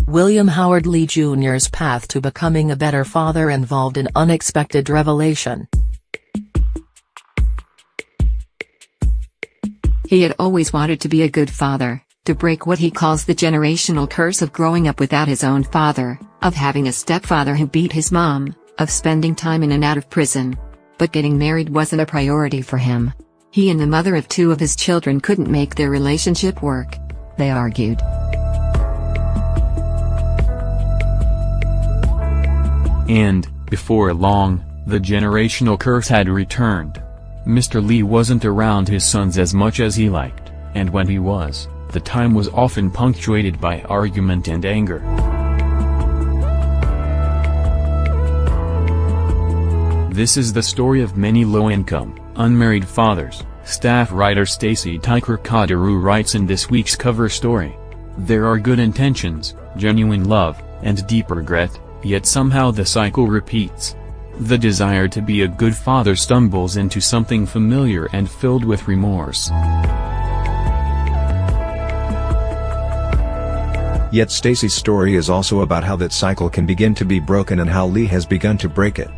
William Howard Lee Jr.'s path to becoming a better father involved an unexpected revelation. He had always wanted to be a good father, to break what he calls the generational curse of growing up without his own father, of having a stepfather who beat his mom, of spending time in and out of prison. But getting married wasn't a priority for him. He and the mother of 2 of his children couldn't make their relationship work. They argued. And, before long, the generational curse had returned. Mr. Lee wasn't around his sons as much as he liked, and when he was, the time was often punctuated by argument and anger. This is the story of many low-income, unmarried fathers, staff writer Stacey Tyker-Kaderu writes in this week's cover story. There are good intentions, genuine love, and deep regret, yet somehow the cycle repeats. The desire to be a good father stumbles into something familiar and filled with remorse. Yet Stacey's story is also about how that cycle can begin to be broken and how Lee has begun to break it.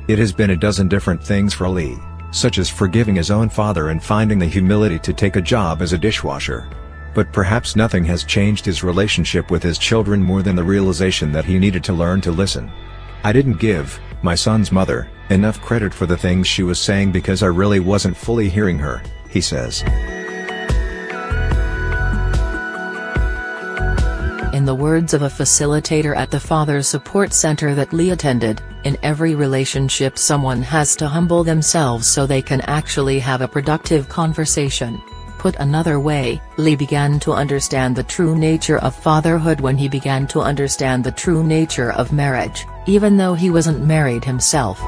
It has been a dozen different things for Lee, such as forgiving his own father and finding the humility to take a job as a dishwasher. But perhaps nothing has changed his relationship with his children more than the realization that he needed to learn to listen. I didn't give my son's mother enough credit for the things she was saying because I really wasn't fully hearing her, he says. In the words of a facilitator at the Father Support Center that Lee attended, in every relationship someone has to humble themselves so they can actually have a productive conversation. Put another way, Lee began to understand the true nature of fatherhood when he began to understand the true nature of marriage, even though he wasn't married himself.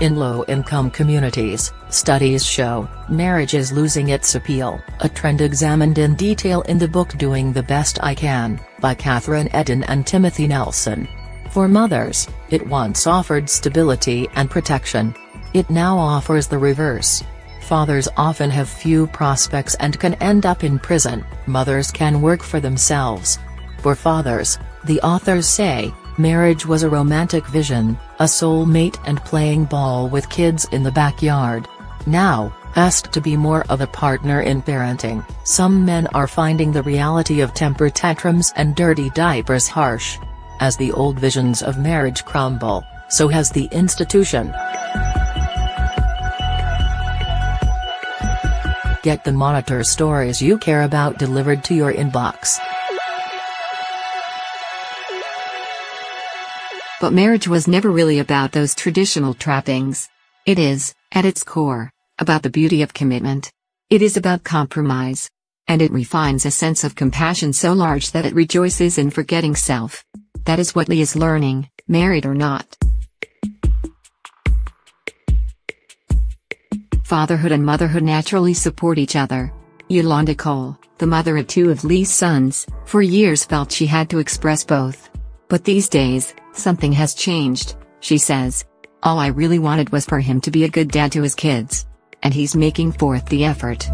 In low-income communities, studies show, marriage is losing its appeal, a trend examined in detail in the book Doing the Best I Can, by Catherine Eden and Timothy Nelson. For mothers, it once offered stability and protection. It now offers the reverse. Fathers often have few prospects and can end up in prison. Mothers can work for themselves. For fathers, the authors say, marriage was a romantic vision, a soulmate and playing ball with kids in the backyard. Now, asked to be more of a partner in parenting, some men are finding the reality of temper tantrums and dirty diapers harsh. As the old visions of marriage crumble, so has the institution. Get the Monitor stories you care about delivered to your inbox. But marriage was never really about those traditional trappings. It is, at its core, about the beauty of commitment. It is about compromise. And it refines a sense of compassion so large that it rejoices in forgetting self. That is what Lee is learning, married or not. Fatherhood and motherhood naturally support each other. Yolanda Cole, the mother of 2 of Lee's sons, for years felt she had to express both. But these days, something has changed, she says. All I really wanted was for him to be a good dad to his kids. And he's making forth the effort.